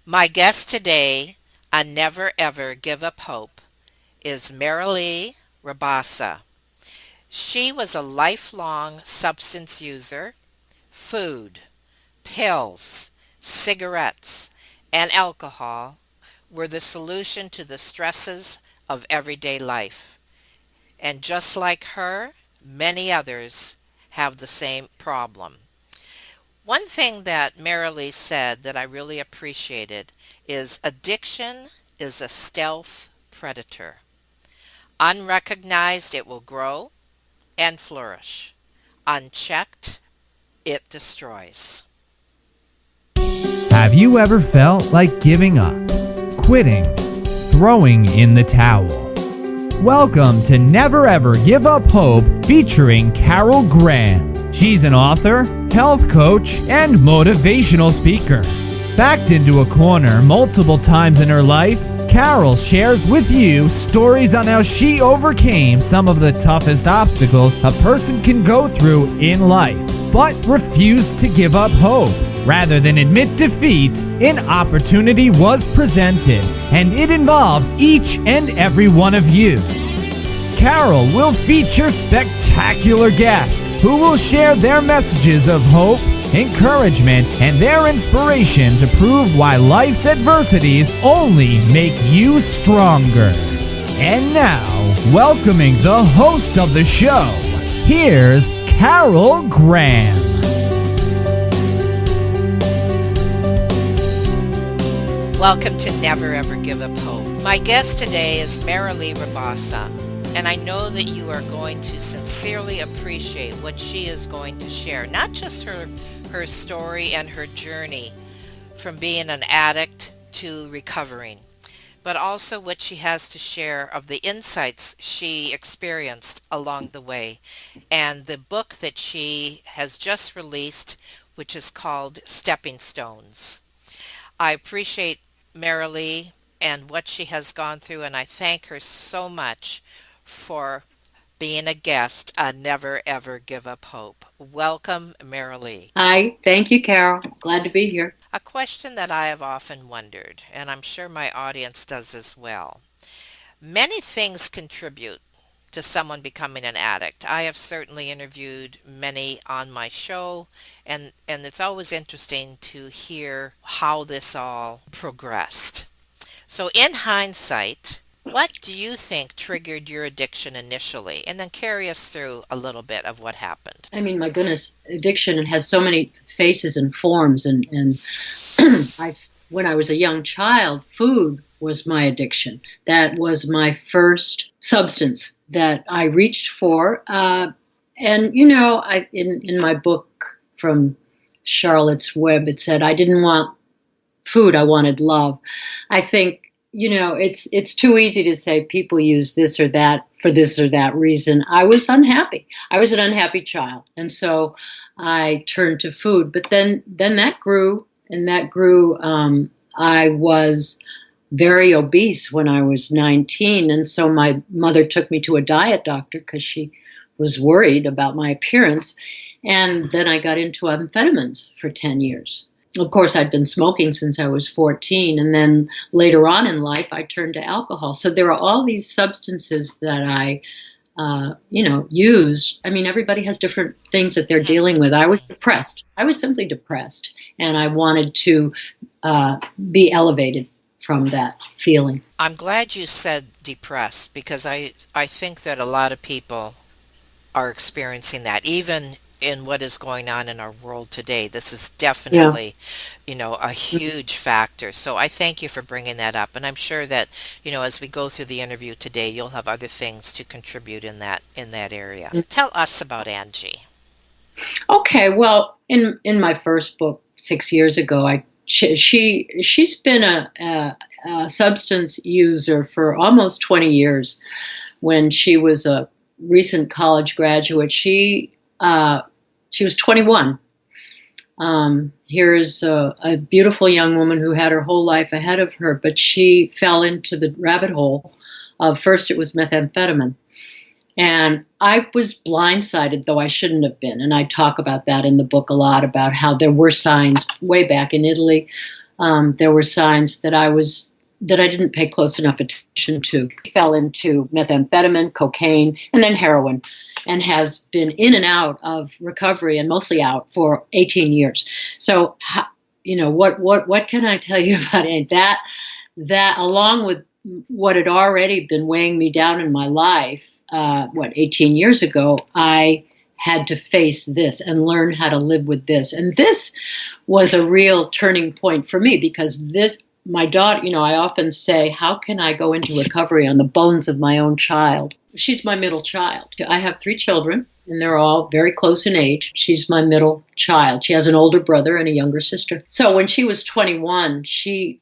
My guest today on Never Ever Give Up Hope is Marilea Rabasa. She was a lifelong substance user. Food, pills, cigarettes, and alcohol were the solution to the stresses of everyday life. And just like her, many others have the same problem. One thing that Marilee said that I really appreciated is addiction is a stealth predator. Unrecognized, it will grow and flourish. Unchecked, it destroys. Have you ever felt like giving up, quitting, throwing in the towel? Welcome to Never Ever Give Up Hope featuring Carol Graham. She's an author, health coach, and motivational speaker. Backed into a corner multiple times in her life, Carol shares with you stories on how she overcame some of the toughest obstacles a person can go through in life, but refused to give up hope. Rather than admit defeat, an opportunity was presented, and it involves each and every one of you. Carol will feature spectacular guests who will share their messages of hope, encouragement, and their inspiration to prove why life's adversities only make you stronger. And now, welcoming the host of the show, here's Carol Graham. Welcome to Never Ever Give Up Hope. My guest today is Marilea Rabasa, and I know that you are going to sincerely appreciate what she is going to share. Not just her story and her journey from being an addict to recovering, but also what she has to share of the insights she experienced along the way, and the book that she has just released, which is called Stepping Stones. I appreciate Marilee and what she has gone through, and I thank her so much for being a guest on Never Ever Give Up Hope. Welcome, Marilee. Hi, thank you, Carol. Glad to be here. A question that I have often wondered, and I'm sure my audience does as well. Many things contribute to someone becoming an addict. I have certainly interviewed many on my show, and it's always interesting to hear how this all progressed. So, in hindsight, what do you think triggered your addiction initially? And then carry us through a little bit of what happened. I mean, my goodness, addiction has so many faces and forms. And when I was a young child, food was my addiction. That was my first substance that I reached for. And, you know, in my book from Charlotte's Web, it said, I didn't want food, I wanted love. I think, you know, it's too easy to say people use this or that for this or that reason. I was unhappy. I was an unhappy child. And so I turned to food. But then that grew, and that grew. I was very obese when I was 19. And so my mother took me to a diet doctor because she was worried about my appearance. And then I got into amphetamines for 10 years. Of course, I'd been smoking since I was 14, and then later on in life, I turned to alcohol. So there are all these substances that I, used. I mean, everybody has different things that they're dealing with. I was depressed. I was simply depressed, and I wanted to be elevated from that feeling. I'm glad you said depressed because I think that a lot of people are experiencing that, even in what is going on in our world today. This is Yeah. definitely, a huge factor. So I thank you for bringing that up. And I'm sure that, as we go through the interview today, you'll have other things to contribute in that area. Tell us about Angie. Okay. Well, in my first book 6 years ago, she's been a substance user for almost 20 years. When she was a recent college graduate, she was 21. Here's a beautiful young woman who had her whole life ahead of her, but she fell into the rabbit hole of first it was methamphetamine. And I was blindsided, though I shouldn't have been. And I talk about that in the book a lot, about how there were signs way back in Italy There were signs that I didn't pay close enough attention to. He fell into methamphetamine, cocaine, and then heroin, and has been in and out of recovery, and mostly out, for 18 years. So, what can I tell you about it? That along with what had already been weighing me down in my life, 18 years ago, I had to face this and learn how to live with this. And this was a real turning point for me, because my daughter, I often say, how can I go into recovery on the bones of my own child? She's my middle child. I have 3 children, and they're all very close in age. She's my middle child. She has an older brother and a younger sister. So when she was 21, she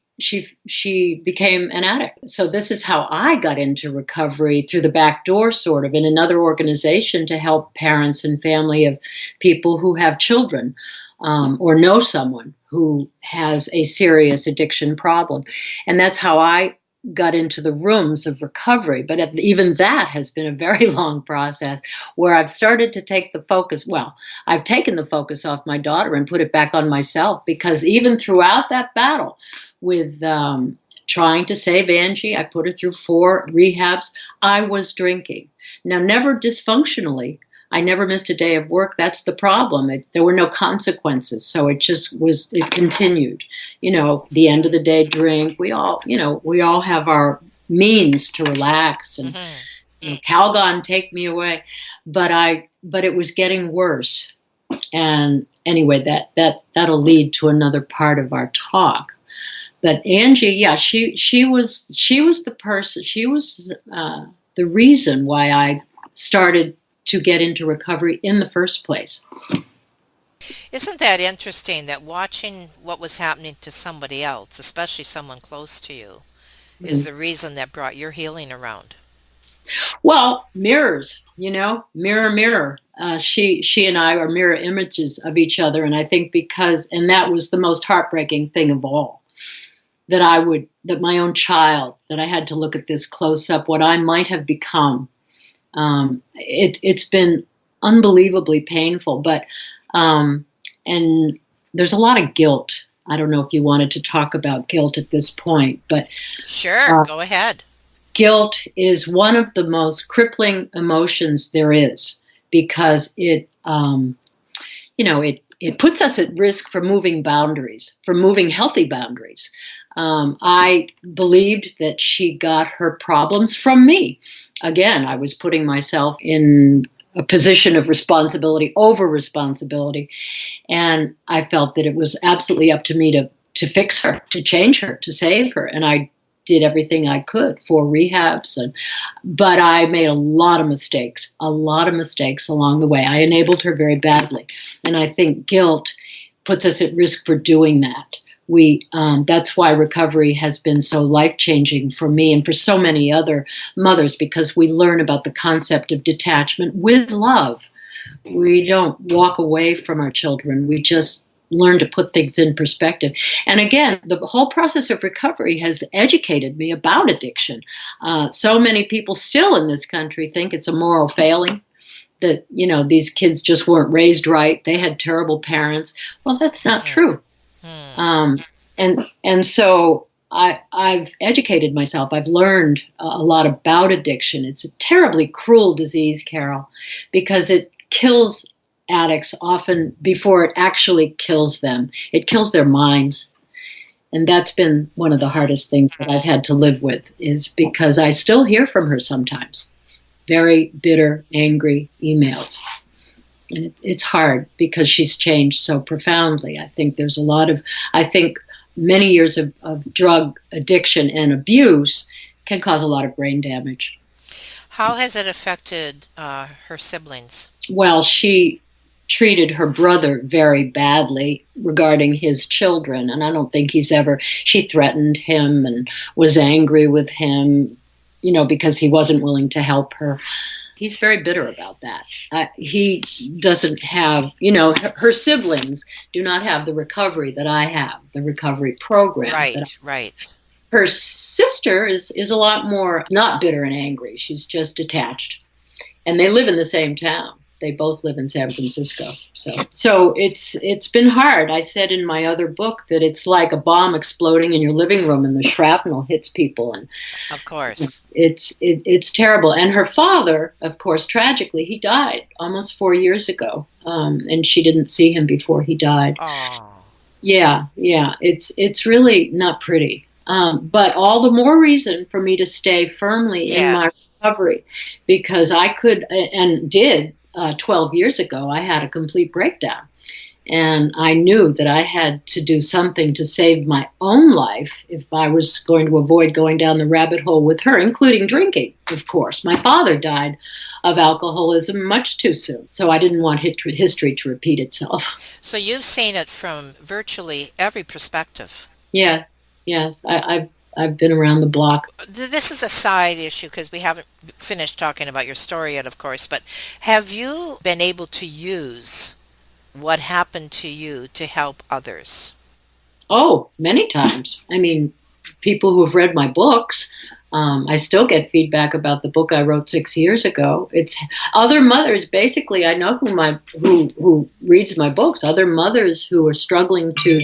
became an addict. So this is how I got into recovery, through the back door, sort of, in another organization to help parents and family of people who have children, or know someone who has a serious addiction problem. And that's how I got into the rooms of recovery. But even that has been a very long process, where I've started to take the focus. Well, I've taken the focus off my daughter and put it back on myself, because even throughout that battle with trying to save Angie, I put her through 4 rehabs. I was drinking. Now, never dysfunctionally. I never missed a day of work. That's the problem. There were no consequences. So it continued. The end of the day drink. We all have our means to relax, and Calgon, take me away. But it was getting worse. And anyway, that'll lead to another part of our talk. But Angie, yeah, she was the person. She was the reason why I started to get into recovery in the first place. Isn't that interesting that watching what was happening to somebody else, especially someone close to you, is the reason that brought your healing around? Well, mirrors, mirror, mirror. She and I are mirror images of each other. And I think and that was the most heartbreaking thing of all, that my own child, that I had to look at this close up, what I might have become. It's been unbelievably painful, but and there's a lot of guilt. I don't know if you wanted to talk about guilt at this point, but sure, go ahead. Guilt is one of the most crippling emotions there is, because it puts us at risk for moving boundaries, for moving healthy boundaries. I believed that she got her problems from me. Again, I was putting myself in a position of responsibility over responsibility. And I felt that it was absolutely up to me to fix her, to change her, to save her. And I did everything I could, 4 rehabs. But I made a lot of mistakes along the way. I enabled her very badly. And I think guilt puts us at risk for doing that. That's why recovery has been so life-changing for me and for so many other mothers, because we learn about the concept of detachment with love. We don't walk away from our children. We just learn to put things in perspective. And again, the whole process of recovery has educated me about addiction. So many people still in this country think it's a moral failing, that, these kids just weren't raised right. They had terrible parents. Well, that's not true. And so I've educated myself. I've learned a lot about addiction. It's a terribly cruel disease, Carol, because it kills addicts often before it actually kills them. It kills their minds. And that's been one of the hardest things that I've had to live with, is because I still hear from her sometimes. Very bitter, angry emails. And it's hard because she's changed so profoundly. I think many years of drug addiction and abuse can cause a lot of brain damage. How has it affected her siblings? Well, she treated her brother very badly regarding his children. And I don't think she threatened him and was angry with him, because he wasn't willing to help her. He's very bitter about that. He doesn't have, her siblings do not have the recovery that I have, the recovery program. Right. Her sister is a lot more not bitter and angry. She's just detached. And they live in the same town. They both live in San Francisco. So it's been hard. I said in my other book that it's like a bomb exploding in your living room and the shrapnel hits people, and Of course. it's terrible. And her father, of course, tragically, he died almost 4 years ago, and she didn't see him before he died. Oh. Yeah, it's really not pretty. But all the more reason for me to stay firmly in my Yes. recovery, because I could and did 12 years ago. I had a complete breakdown, and I knew that I had to do something to save my own life if I was going to avoid going down the rabbit hole with her, including drinking, of course. My father died of alcoholism much too soon, so I didn't want history to repeat itself. So you've seen it from virtually every perspective. Yes, yes, I've been around the block. This is a side issue because we haven't finished talking about your story yet, of course, but have you been able to use what happened to you to help others? Oh, many times. I mean, people who have read my books. I still get feedback about the book I wrote 6 years ago. It's other mothers. Basically, I know who reads my books. Other mothers who are struggling to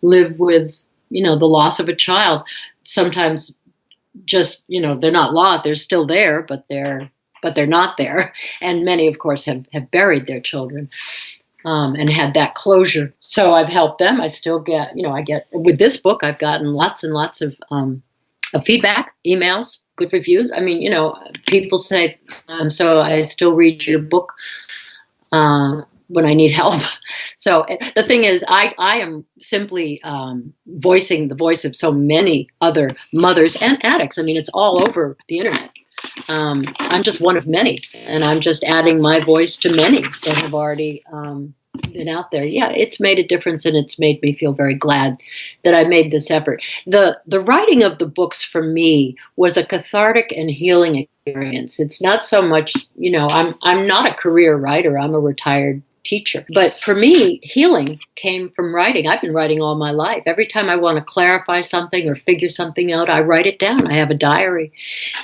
live with, the loss of a child. Sometimes just, they're not lost. They're still there, but they're not there. And many, of course, have buried their children. And had that closure. So I've helped them. I still get, with this book, I've gotten lots and lots of feedback, emails, good reviews. I mean, people say, so I still read your book when I need help. So the thing is, I am simply voicing the voice of so many other mothers and addicts. I mean, it's all over the internet. I'm just one of many, and I'm just adding my voice to many that have already been out there. Yeah, it's made a difference, and it's made me feel very glad that I made this effort. The writing of the books for me was a cathartic and healing experience. It's not so much, I'm not a career writer. I'm a retired teacher. But for me, healing came from writing. I've been writing all my life. Every time I want to clarify something or figure something out, I write it down. I have a diary.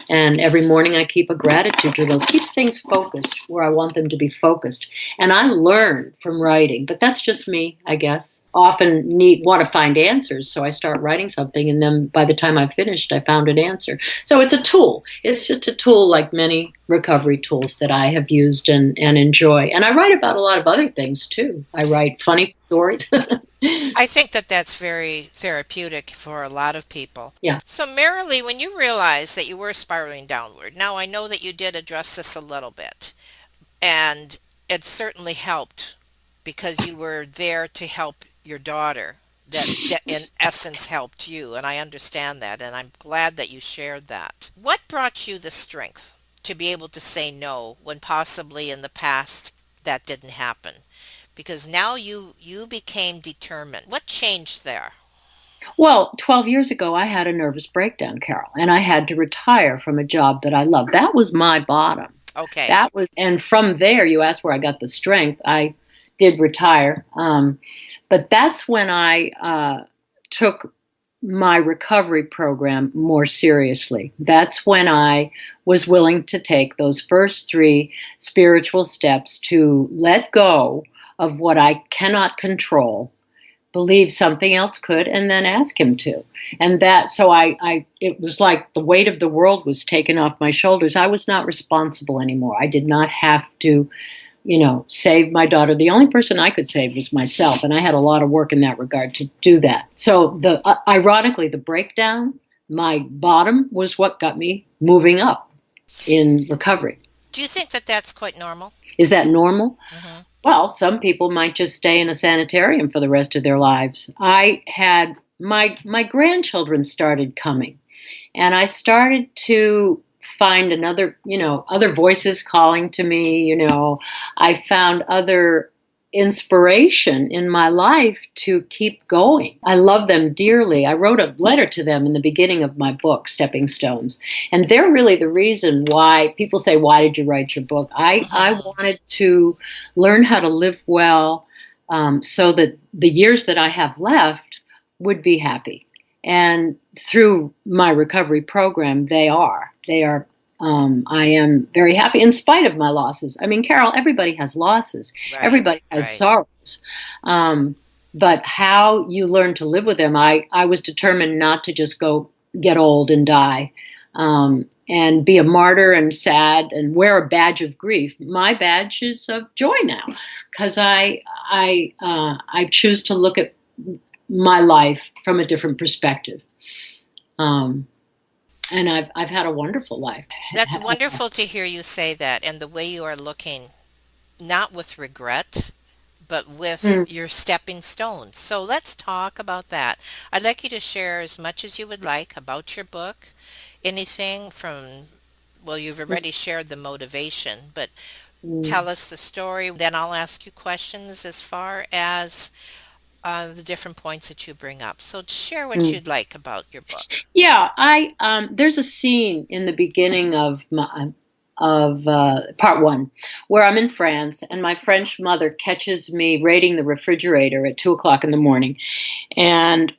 And every morning I keep a gratitude journal. It keeps things focused where I want them to be focused. And I learn from writing, but that's just me, I guess. Often want to find answers, so I start writing something, and then by the time I've finished, I found an answer. So it's a tool. It's just a tool like many recovery tools that I have used and enjoy. And I write about a lot of other things, too. I write funny stories. I think that that's very therapeutic for a lot of people. Yeah. So, Marilee, when you realized that you were spiraling downward, now I know that you did address this a little bit, and it certainly helped because you were there to help your daughter that in essence helped you, and I understand that, and I'm glad that you shared that. What brought you the strength to be able to say no when possibly in the past that didn't happen? Because now you became determined. What changed there? Well, 12 years ago, I had a nervous breakdown, Carol, and I had to retire from a job that I loved. That was my bottom. Okay. And from there, you asked where I got the strength. I did retire. But that's when I took my recovery program more seriously. That's when I was willing to take those first 3 spiritual steps to let go of what I cannot control, believe something else could, and then ask him to. And so it was like the weight of the world was taken off my shoulders. I was not responsible anymore. I did not have to save my daughter. The only person I could save was myself, and I had a lot of work in that regard to do that. So ironically, the breakdown, my bottom, was what got me moving up in recovery. Do you think that that's quite normal? Is that normal? Hmm. Well, some people might just stay in a sanitarium for the rest of their lives. I had my grandchildren started coming, and I started to find other voices calling to me. I found other inspiration in my life to keep going. I love them dearly. I wrote a letter to them in the beginning of my book, Stepping Stones. And they're really the reason why people say, why did you write your book? I wanted to learn how to live well, so that the years that I have left would be happy. And through my recovery program, they are I am very happy in spite of my losses. I mean, Carol, everybody has losses. Right, Everybody has right. sorrows. Um, but how you learn to live with them, I was determined not to just go get old and die, and be a martyr and sad and wear a badge of grief. My badge is of joy now, because I choose to look at my life from a different perspective. Um, and I've had a wonderful life. That's wonderful to hear you say that and the way you are looking, not with regret, but with Mm, your stepping stones. So let's talk about that. I'd like you to share as much as you would like about your book. Anything from, well, you've mm, already shared the motivation, but tell mm, us the story. Then I'll ask you questions as far as the different points that you bring up. So share what mm. you'd like about your book. Yeah, I there's a scene in the beginning of part one where I'm in France and my French mother catches me raiding the refrigerator at 2 o'clock in the morning, and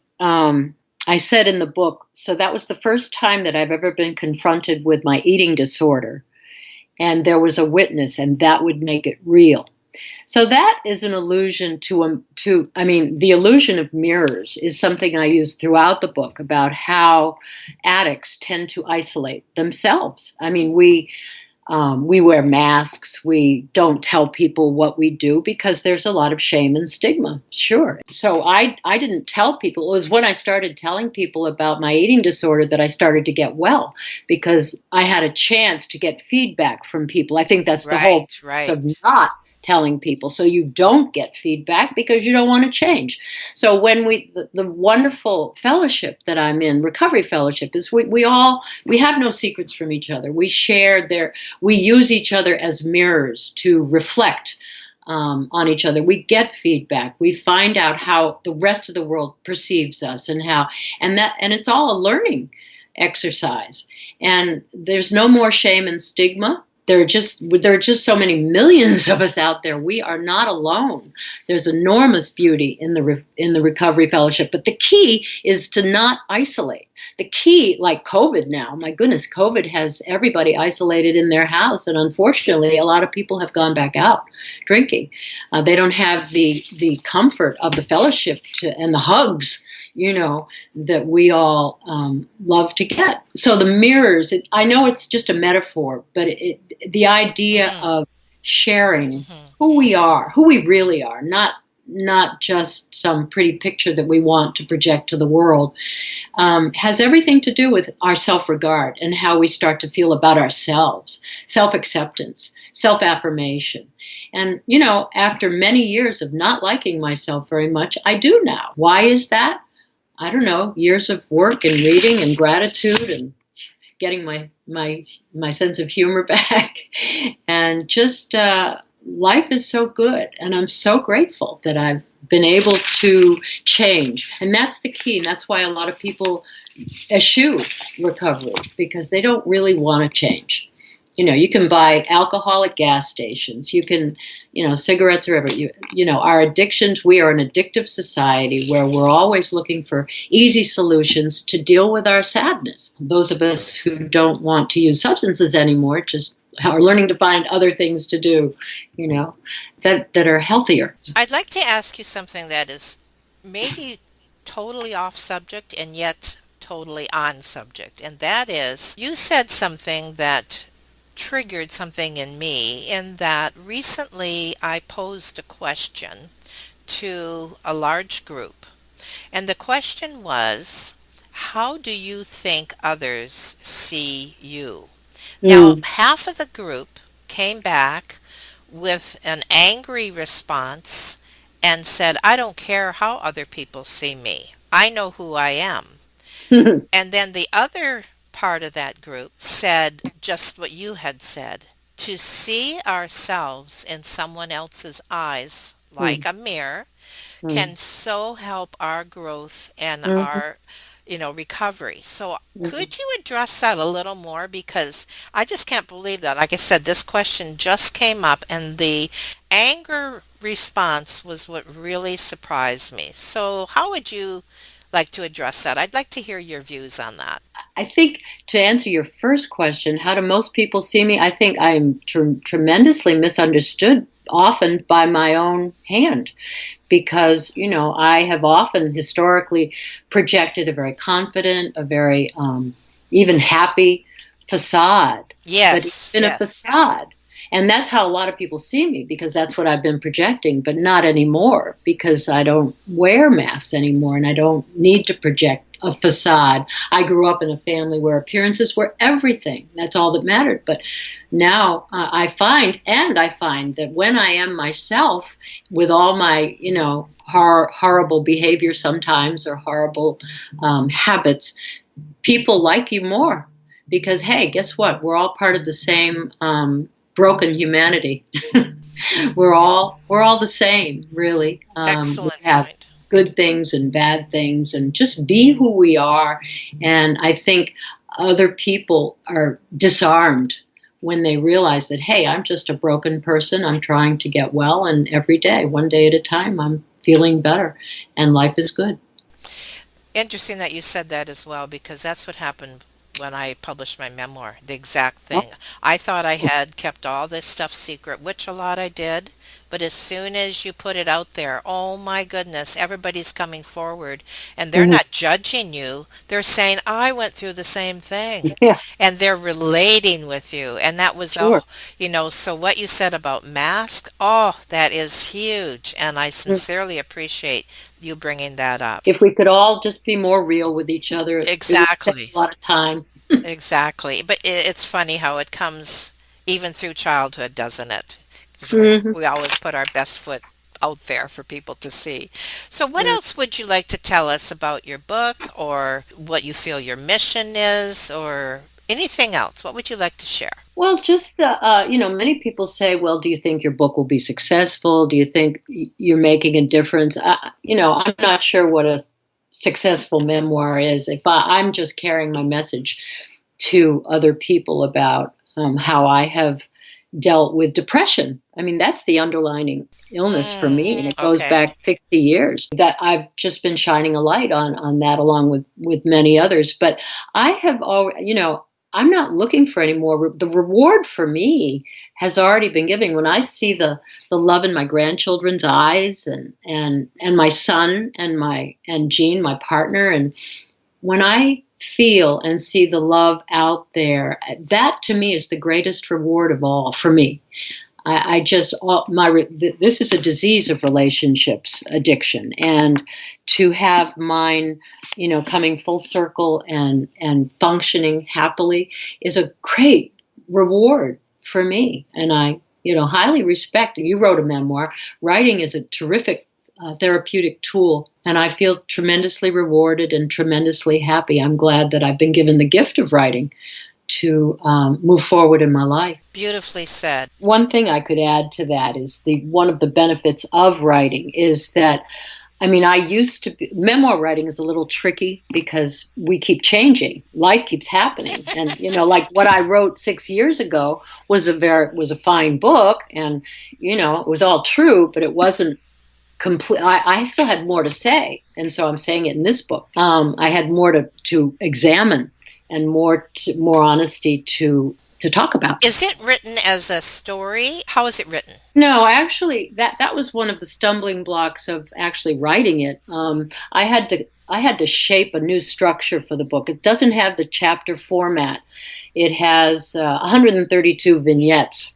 I said in the book, so that was the first time that I've ever been confronted with my eating disorder, and there was a witness, and that would make it real. So that is an allusion to I mean, the illusion of mirrors is something I use throughout the book about how addicts tend to isolate themselves. I mean, we wear masks. We don't tell people what we do because there's a lot of shame and stigma. Sure. So I didn't tell people. It was when I started telling people about my eating disorder that I started to get well, because I had a chance to get feedback from people. I think that's the whole Right, purpose right. of not telling people, so you don't get feedback because you don't want to change. So when the wonderful fellowship that I'm in, recovery fellowship, is we have no secrets from each other. We use each other as mirrors to reflect on each other. We get feedback. We find out how the rest of the world perceives us, and it's all a learning exercise. And there's no more shame and stigma. There are just so many millions of us out there. We are not alone. There's enormous beauty in the recovery fellowship, but the key is to not isolate. The key, like COVID now, my goodness, COVID has everybody isolated in their house, and unfortunately, a lot of people have gone back out drinking. They don't have the comfort of the fellowship and the hugs, that we all love to get. So the mirrors, I know it's just a metaphor, but the idea Mm-hmm. of sharing Mm-hmm. who we are, who we really are, not just some pretty picture that we want to project to the world, has everything to do with our self regard and how we start to feel about ourselves, self acceptance, self affirmation. And, after many years of not liking myself very much, I do now. Why is that? I don't know, years of work and reading and gratitude and getting my sense of humor back, and just life is so good, and I'm so grateful that I've been able to change, and that's the key. And that's why a lot of people eschew recovery, because they don't really want to change. You can buy alcohol at gas stations. You can, cigarettes are everywhere. Our addictions, we are an addictive society where we're always looking for easy solutions to deal with our sadness. Those of us who don't want to use substances anymore just are learning to find other things to do, that are healthier. I'd like to ask you something that is maybe totally off subject and yet totally on subject. And that is, you said something that triggered something in me, in that recently I posed a question to a large group. And the question was, how do you think others see you? Now, Mm, half of the group came back with an angry response and said, I don't care how other people see me. I know who I am. And then the other part of that group said just what you had said. To see ourselves in someone else's eyes like mm, a mirror mm, can so help our growth and mm, our recovery. So mm. could you address that a little more? Because I just can't believe that. Like I said, this question just came up and the anger response was what really surprised me. So how would you like to address that? I'd like to hear your views on that. I think to answer your first question, how do most people see me? I think I am tremendously misunderstood often by my own hand because, I have often historically projected a very confident, a very even happy facade, but Yes, even a yes. facade. And that's how a lot of people see me because that's what I've been projecting, but not anymore because I don't wear masks anymore and I don't need to project a facade. I grew up in a family where appearances were everything. That's all that mattered. But now I find that when I am myself with all my, horrible behavior sometimes or horrible habits, people like you more because, hey, guess what? We're all part of the same broken humanity. we're all the same, really. We Excellent have point. good things and bad things, and just be who we are. And I think other people are disarmed when they realize that, hey, I'm just a broken person. I'm trying to get well, and every day, one day at a time, I'm feeling better, and life is good. Interesting that you said that as well, because that's what happened when I published my memoir, the exact Oh, thing. I thought I had kept all this stuff secret, which a lot I did, but as soon as you put it out there, oh my goodness, everybody's coming forward and they're mhm. not judging you. They're saying, I went through the same thing. Yeah, And they're relating with you. And that was, sure. oh, so what you said about mask, oh, that is huge. And I sincerely appreciate you bringing that up. If we could all just be more real with each other, it would save Exactly. a lot of time. Exactly. But it's funny how it comes even through childhood, doesn't it? 'Cause Hmm. we always put our best foot out there for people to see. So, what else would you like to tell us about your book or what you feel your mission is or anything else? What would you like to share? Well, just many people say, "Well, do you think your book will be successful? Do you think you're making a difference?" I'm not sure what a successful memoir is. If I'm just carrying my message to other people about how I have dealt with depression. I mean, that's the underlying illness for me, and it goes Okay. back 60 years. That I've just been shining a light on that, along with many others. But I have already, I'm not looking for any more. The reward for me has already been given. When I see the love in my grandchildren's eyes, and my son and Jean, my partner, and when I feel and see the love out there, that to me is the greatest reward of all for me. I just this is a disease of relationships addiction, and to have mine, coming full circle and functioning happily is a great reward for me, and I highly respect. You wrote a memoir. Writing is a terrific therapeutic tool, and I feel tremendously rewarded and tremendously happy. I'm glad that I've been given the gift of writing to move forward in my life. Beautifully said. One thing I could add to that is one of the benefits of writing is that, I mean, I used to memoir writing is a little tricky because we keep changing. Life keeps happening. And, like what I wrote 6 years ago was a fine book, and, it was all true, but it wasn't complete. I still had more to say. And so I'm saying it in this book. I had more to examine and more honesty to talk about. Is it written as a story? How is it written? No, actually, that was one of the stumbling blocks of actually writing it. I had to shape a new structure for the book. It doesn't have the chapter format. It has 132 vignettes,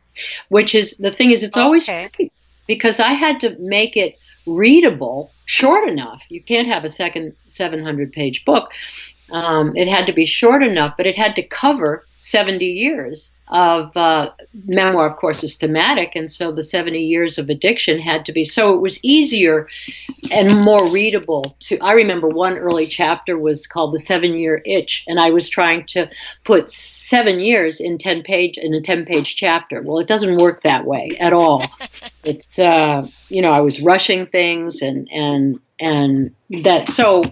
which is the thing is it's always Okay. tricky because I had to make it readable, short enough. You can't have a second 700-page book. It had to be short enough, but it had to cover 70 years of memoir. Of course, is thematic, and so the 70 years of addiction had to be. So it was easier and more readable. I remember one early chapter was called "The 7-Year Itch," and I was trying to put 7 years in a 10-page chapter. Well, it doesn't work that way at all. It's I was rushing things, and that so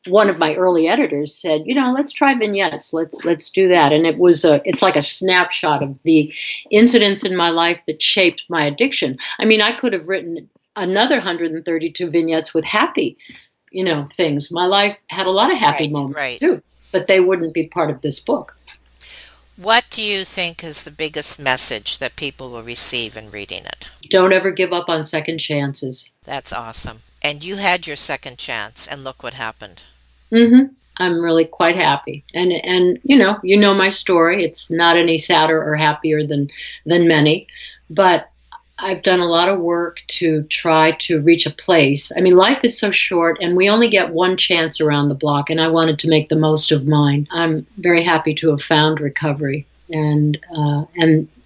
one of my early editors said, let's try vignettes. Let's do that. And it's like a snapshot of the incidents in my life that shaped my addiction. I mean, I could have written another 132 vignettes with happy, things. My life had a lot of happy Right, moments right. too. but they wouldn't be part of this book. What do you think is the biggest message that people will receive in reading it? Don't ever give up on second chances. That's awesome. And you had your second chance, and look what happened. hmm I'm really quite happy, and you know my story. It's not any sadder or happier than many, but I've done a lot of work to try to reach a place. I mean, life is so short, and we only get one chance around the block, and I wanted to make the most of mine. I'm very happy to have found recovery and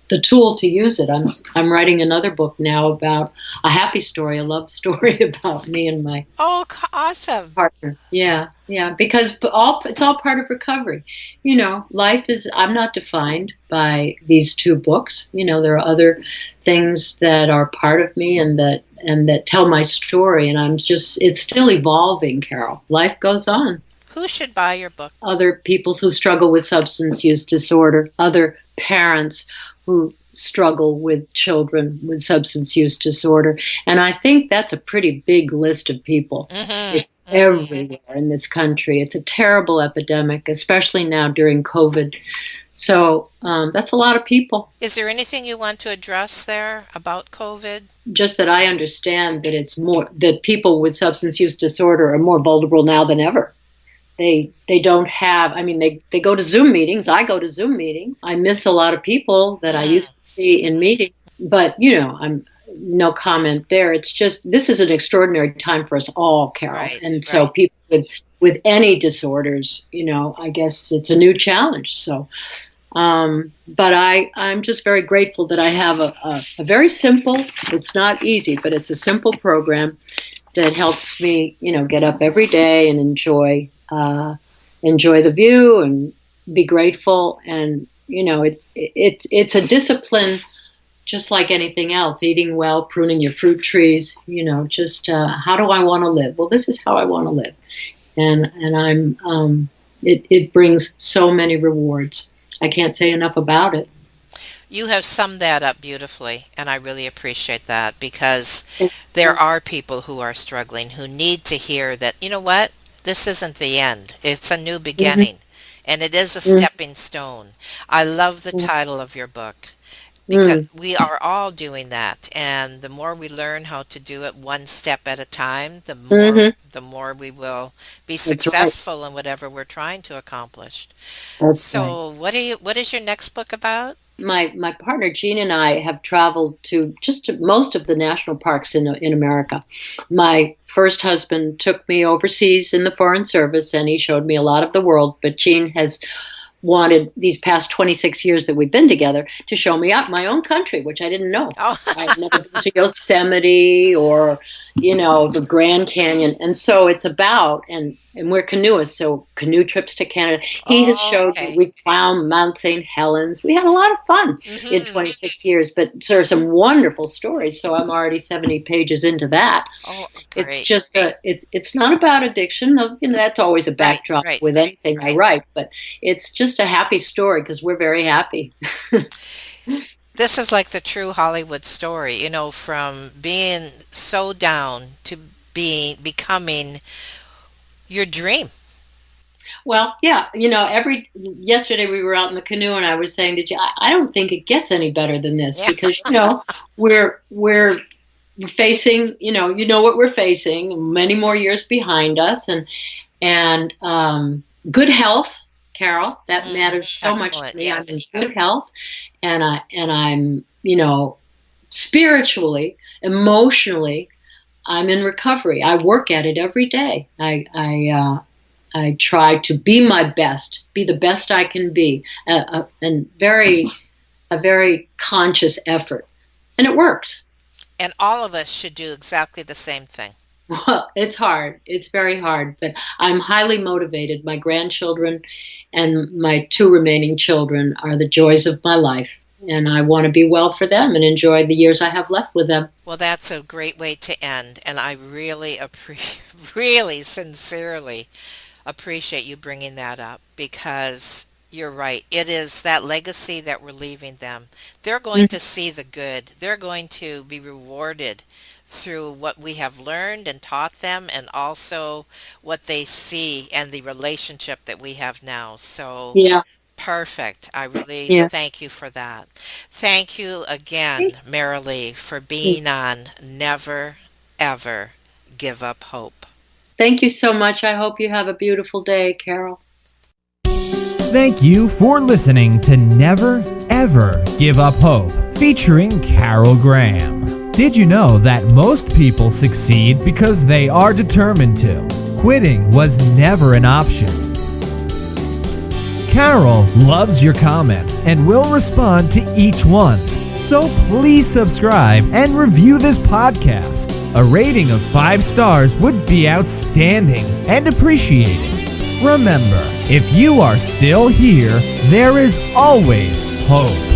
the tool to use it. I'm writing another book now about a happy story, a love story about me and my Oh, awesome. partner. Yeah, yeah, because it's all part of recovery. Life is. I'm not defined by these two books. There are other things that are part of me and that tell my story, and it's still evolving, Carol. Life goes on. Who should buy your book? Other people who struggle with substance use disorder, other parents who struggle with children with substance use disorder. And I think that's a pretty big list of people. It's everywhere in this country. It's a terrible epidemic, especially now during COVID. So that's a lot of people. Is there anything you want to address there about COVID? Just that I understand that it's more that people with substance use disorder are more vulnerable now than ever. They don't have, I mean, they go to Zoom meetings. I go to Zoom meetings. I miss a lot of people that I used to see in meetings, but I'm no comment there. It's just, this is an extraordinary time for us all, Carol. Right, and so right. people with any disorders, I guess it's a new challenge. So, but I'm just very grateful that I have a very simple, it's not easy, but it's a simple program that helps me, get up every day and enjoy the view and be grateful. And it's a discipline, just like anything else. Eating well, pruning your fruit trees. Just how do I want to live? Well, this is how I want to live, and it brings so many rewards. I can't say enough about it. You have summed that up beautifully, and I really appreciate that because there are people who are struggling who need to hear that, you know what? This isn't the end. It's a new Mhm, beginning, and it is a mhm, stepping stone. I love the title of your book because mhm, we are all doing that, and the more we learn how to do it one step at a time, mhm. the more we will be That's right. successful in whatever we're trying to accomplish. That's right. So, what is your next book about? My partner Jean and I have traveled to most of the national parks in America. My first husband took me overseas in the Foreign Service, and he showed me a lot of the world. But Jean has wanted these past 26 years that we've been together to show me out my own country, which I didn't know. Oh, I'd never been to Yosemite or, the Grand Canyon. And so it's about, and we're canoeists, so canoe trips to Canada. He has showed me, okay. we found Mount St. Helens. We had a lot of fun in Hmm. 26 years, but there are some wonderful stories. So I'm already 70 pages into that. Oh, It's great. just it's not about addiction, though. That's always a Right, backdrop right, with anything I right. write. But it's just a happy story because we're very happy. This is like the true Hollywood story, from being so down to becoming your dream. Well, yeah, every yesterday we were out in the canoe, and I was saying that I don't think it gets any better than this Yeah. because we're facing, you know what we're facing, many more years behind us, and good health, Carol. That matters so much to Excellent. me. I'm in Yes. good health, and I'm spiritually, emotionally, I'm in recovery. I work at it every day. I try to be my best, be the best I can be, and a very conscious effort, and it works. And all of us should do exactly the same thing. Well, it's hard. It's very hard, but I'm highly motivated. My grandchildren and my two remaining children are the joys of my life, and I want to be well for them and enjoy the years I have left with them. Well, that's a great way to end, and I really really sincerely appreciate you bringing that up because you're right. It is that legacy that we're leaving them. They're going to see the good. They're going to be rewarded through what we have learned and taught them, and also what they see and the relationship that we have now. So Yeah, perfect. I really yeah. thank you for that. Thank you again, Marilee, for being on Never Ever Give Up Hope. Thank you so much. I hope you have a beautiful day, Carol. Thank you for listening to Never Ever Give Up Hope, featuring Carol Graham. Did you know that most people succeed because they are determined to? Quitting was never an option. Carol loves your comments and will respond to each one. So please subscribe and review this podcast. A rating of 5 stars would be outstanding and appreciated. Remember, if you are still here, there is always hope.